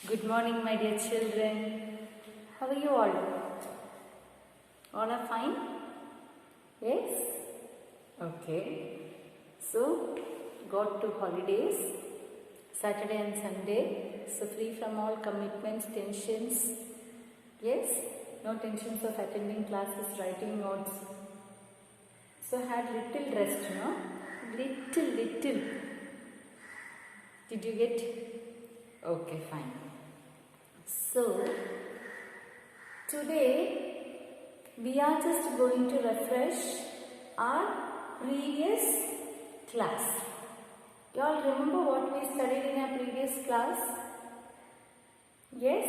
Good morning, my dear children. How are you all? All are fine? Yes? Okay. So, got to holidays, Saturday and Sunday. So, free from all commitments, tensions. Yes? No tensions of attending classes, writing notes. So, had little rest, no? Little. Did you get? Okay, fine. So, today we are just going to refresh our previous class. You all remember what we studied in our previous class? Yes?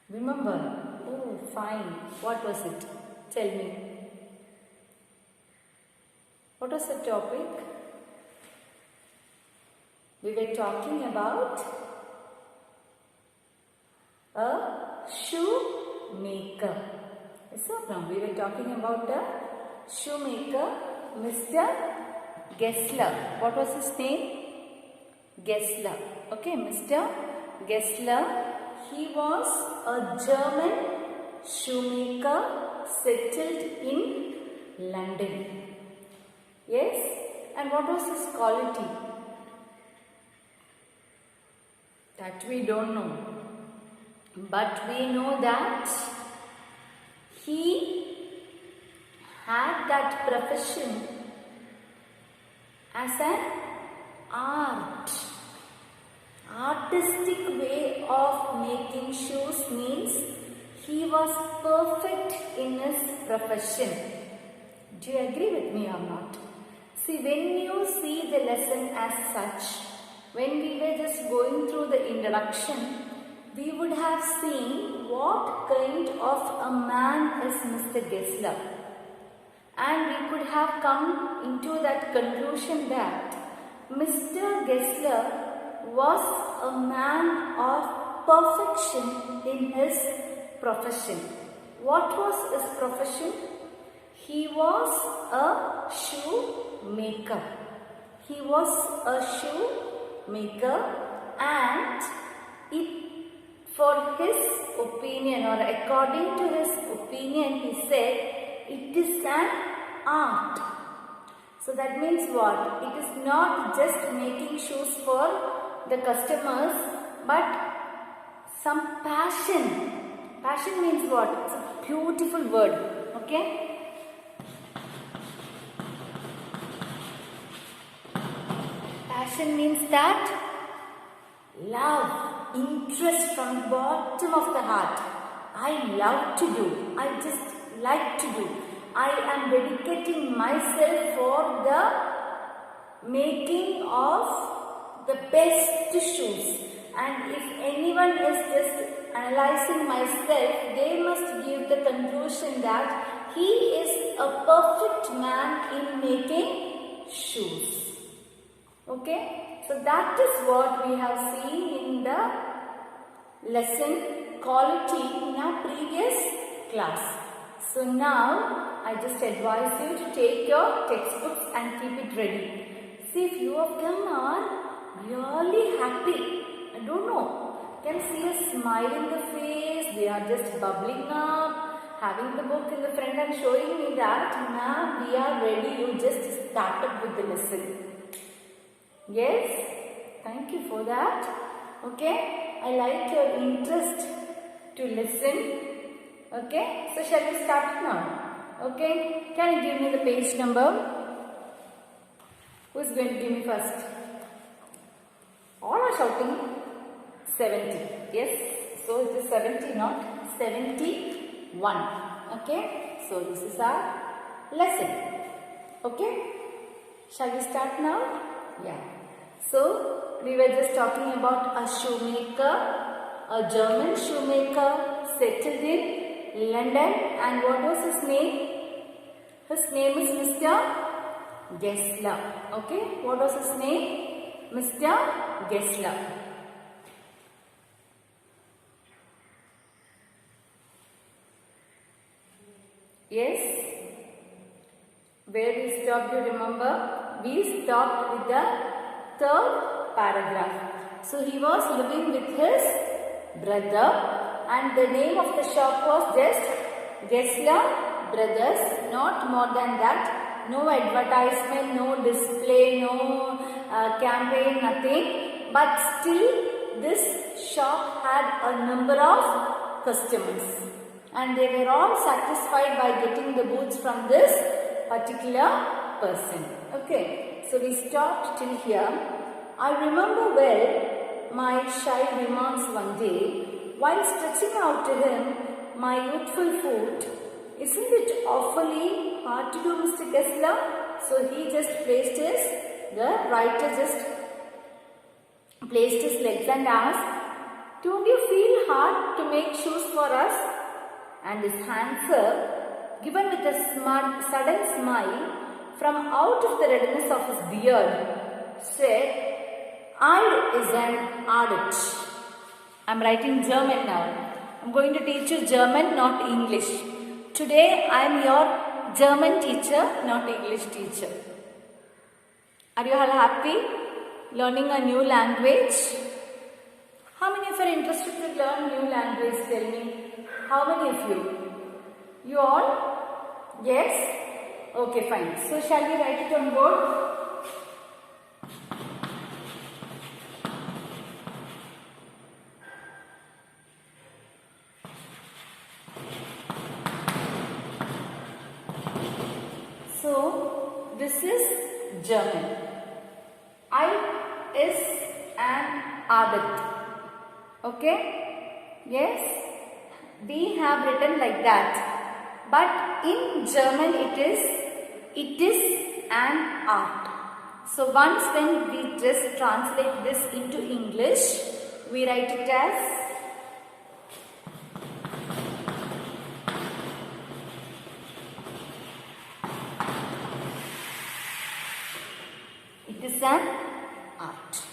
Remember? Oh, fine. What was it? Tell me. What was the topic? We were talking about a shoemaker. Yes or no? We were talking about a shoemaker, Mr. Gessler. What was his name? Gessler. Okay, Mr. Gessler. He was a German shoemaker settled in London. Yes? And what was his quality? That we don't know. But we know that he had that profession as an art. Artistic way of making shoes means he was perfect in his profession. Do you agree with me or not? See, when you see the lesson as such, when we were just going through the introduction, we would have seen what kind of a man is Mr. Gessler. And we could have come into that conclusion that Mr. Gessler was a man of perfection in his profession. What was his profession? He was a shoemaker. He was a shoemaker, and for his opinion, or according to his opinion, he said it is an art. So that means what? It is not just making shoes for the customers, but some passion. Passion means what? It's a beautiful word. Okay? Passion means that love, interest from the bottom of the heart. I love to do. I just like to do. I am dedicating myself for the making of the best shoes. And if anyone is just analyzing myself, they must give the conclusion that he is a perfect man in making shoes. Okay? So that is what we have seen in the lesson quality in our previous class. So now I just advise you to take your textbooks and keep it ready. See, few of them are really happy. I don't know. You can see a smile in the face. They are just bubbling up, having the book in the front and showing me that now we are ready. You just started with the lesson. Yes? Thank you for that. Okay? I like your interest to listen. Okay? So shall we start now? Okay? Can you give me the page number? Who is going to give me first? All are shouting 70. Yes? So it is 70, not 71. Okay? So this is our lesson. Okay? Shall we start now? Yeah. So, we were just talking about a shoemaker, a German shoemaker settled in London, and what was his name? His name is Mr. Gessler. Okay, what was his name? Mr. Gessler. Yes? Where we stopped, you remember? We stopped with the third paragraph. So he was living with his brother, and the name of the shop was just Gessler Brothers, not more than that. No advertisement, no display, no campaign, nothing. But still this shop had a number of customers, and they were all satisfied by getting the boots from this particular person. Okay, so we stopped till here. I remember well my shy remarks one day while stretching out to him my youthful foot. Isn't it awfully hard to do, Mr. Gessler? So he just the writer just placed his legs and asked, don't you feel hard to make shoes for us? And his answer, given with a sudden smile from out of the redness of his beard, said, I is an adage. I am writing German now. I am going to teach you German, not English. Today I am your German teacher, not English teacher. Are you all happy? Learning a new language? How many of you are interested to learn new language? Tell me. How many of you? You all? Yes? Okay, fine. So shall we write it on board? So this is German. I is an adet. Okay? Yes? We have written like that. But in German it is an art. So once when we just translate this into English, we write it as an art.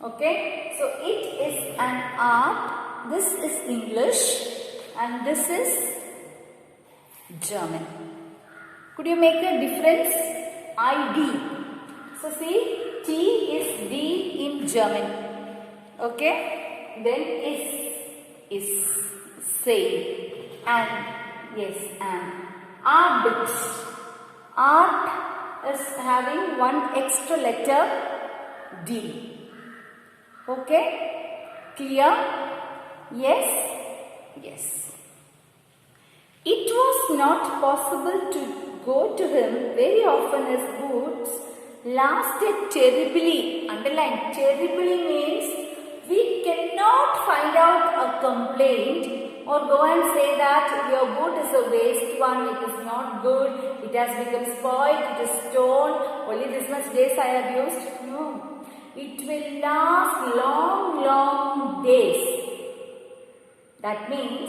Okay, so it is an art. This is English and this is German. Could you make a difference? ID. So see, T is D in German. Okay, then is say, and yes, and art. Art is having one extra letter D. Okay? Clear? Yes? Yes. It was not possible to go to him very often. His boots lasted terribly. Underline, terribly means we cannot find out a complaint or go and say that your boot is a waste one, it is not good, it has become spoiled, it is torn, only this much days I have used. No, it will last long days. That means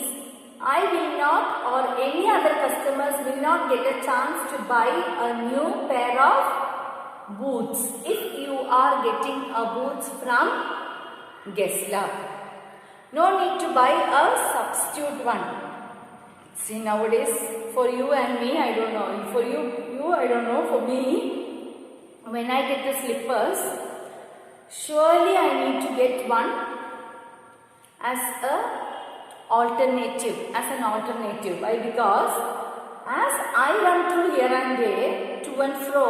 I will not or any other customers will not get a chance to buy a new pair of boots if you are getting a boots from Gessler. No need to buy a substitute one. See, nowadays for you and me, I don't know. For you I don't know. For me, when I get the slippers, surely I need to get one as an alternative. Why? Because as I run through here and there, to and fro,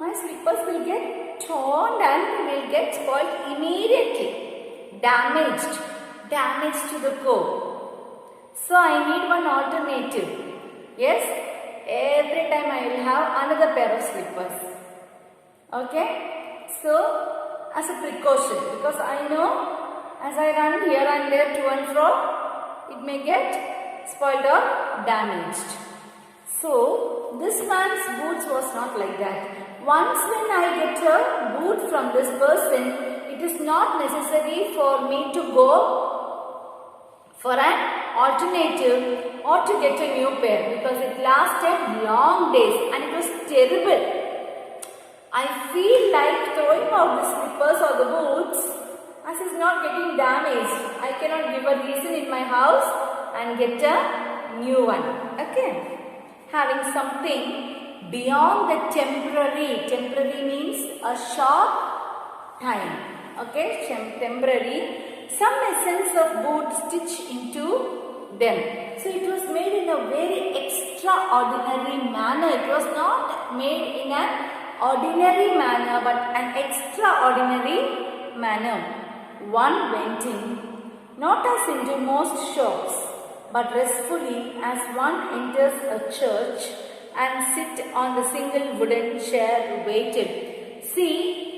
my slippers will get torn and will get spoiled immediately. Damaged to the core. So I need one alternative. Yes, every time I will have another pair of slippers. Okay, so as a precaution, because I know as I run here and there to and fro, it may get spoiled or damaged. So this man's boots was not like that. Once when I get a boot from this person, it is not necessary for me to go for an alternative or to get a new pair, because it lasted long days and it was terrible. I feel like throwing out the slippers or the boots as it's not getting damaged. I cannot give a reason in my house and get a new one. Okay. Having something beyond the temporary. Temporary means a short time. Okay, temporary. Some essence of boot stitched into them. So it was made in a very extraordinary manner. It was not made in an ordinary manner, but an extraordinary manner. One went in, not as into most shops, but restfully as one enters a church and sit on the single wooden chair waited. See,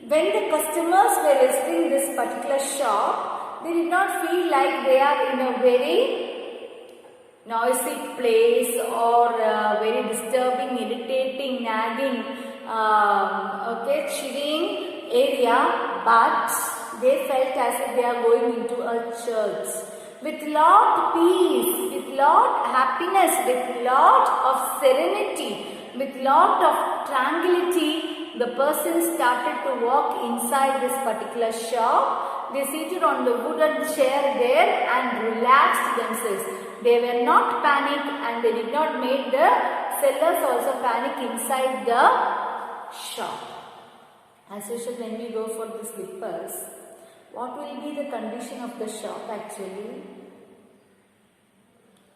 when the customers were visiting this particular shop, they did not feel like they are in a very noisy place or very disturbing, irritating, nagging, chilling area, but they felt as if they are going into a church. With lot peace, with lot happiness, with lot of serenity, with lot of tranquility, the person started to walk inside this particular shop. They seated on the wooden chair there and relaxed themselves. They were not panicked and they did not make the sellers also panic inside the shop. As usual, when we go for the slippers, what will be the condition of the shop actually?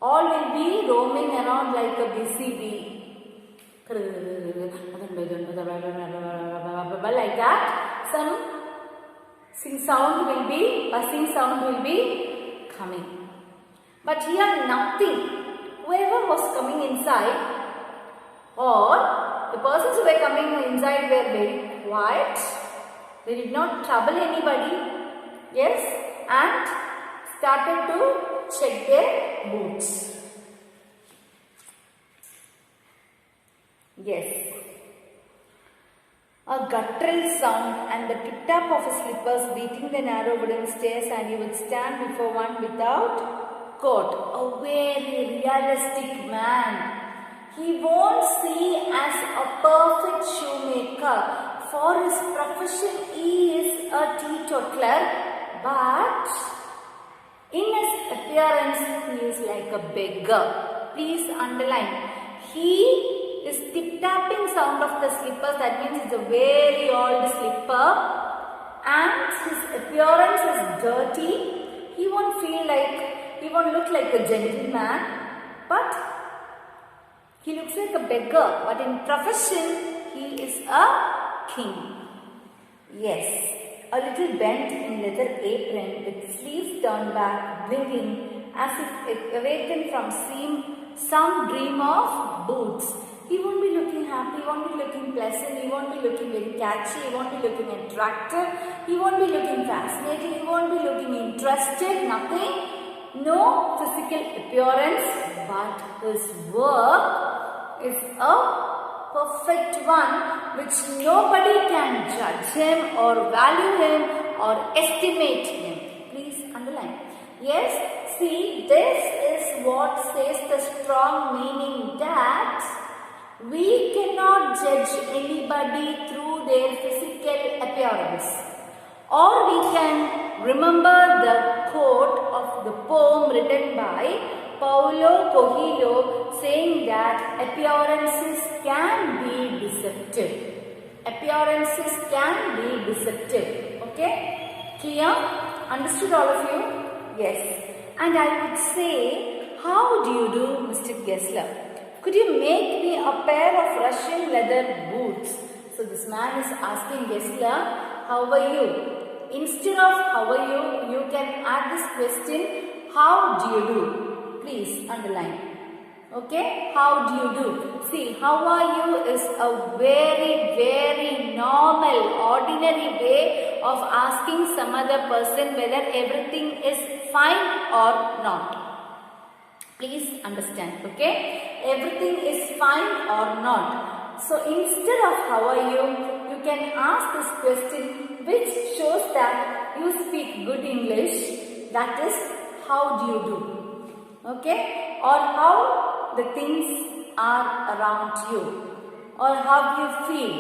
All will be roaming around like a busy bee. Like that, some buzzing sound will be coming. But here nothing. Whoever was coming inside or the persons who were coming inside were very quiet. They did not trouble anybody. Yes, and started to check their boots. Yes. A guttural sound and the tip-tap of his slippers beating the narrow wooden stairs, and he would stand before one without coat. A very realistic man. He won't see as a perfect shoemaker. For his profession, he is a teetotaler, but in his appearance, he is like a beggar. Please underline. He is tip-tapping sound of the slippers. That means it's a very old slipper. And his appearance is dirty. He won't look like a gentleman. But he looks like a beggar. But in profession, he is a king. Yes. A little bent in leather apron with sleeves turned back, blinking as if awakened from some dream of boots. He won't be looking happy, he won't be looking pleasant, he won't be looking very catchy, he won't be looking attractive, he won't be looking fascinating, he won't be looking interested, nothing. No physical appearance, but his work is a perfect one which nobody can judge him or value him or estimate him. Please underline. Yes, see, this is what says the strong meaning that we cannot judge anybody through their physical appearance. Or we can remember the quote of the poem written by Paulo Coelho saying that appearances can be deceptive. Appearances can be deceptive. Okay? Clear? Understood all of you? Yes. And I would say, how do you do, Mr. Gessler? Could you make me a pair of Russian leather boots? So this man is asking Gessler, how are you? Instead of how are you, you can add this question, how do you do? Please underline. Okay? How do you do? See, how are you is a very, very normal, ordinary way of asking some other person whether everything is fine or not. Please understand. Okay? Everything is fine or not. So instead of how are you, you can ask this question which shows that you speak good English. That is, how do you do? Okay? Or how the things are around you. Or how you feel.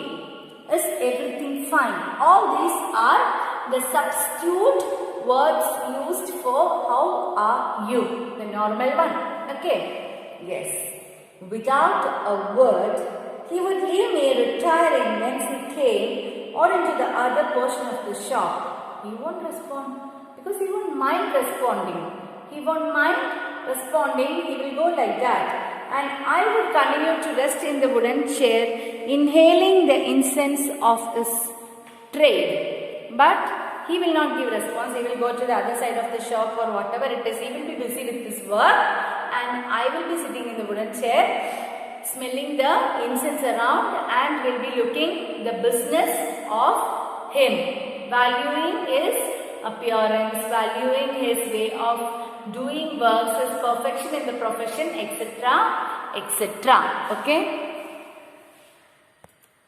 Is everything fine? All these are the substitute words used for how are you. The normal one. Okay? Yes. Without a word, he would leave me retiring whence he came or into the other portion of the shop, he won't respond because he won't mind responding. He won't mind responding. He will go like that. And I would continue to rest in the wooden chair, inhaling the incense of his trade. But he will not give response. He will go to the other side of the shop or whatever it is. He will be busy with his work, and I will be sitting in the wooden chair, smelling the incense around, and will be looking the business of him, valuing his appearance, valuing his way of doing works, his perfection in the profession, etc., etc. Okay.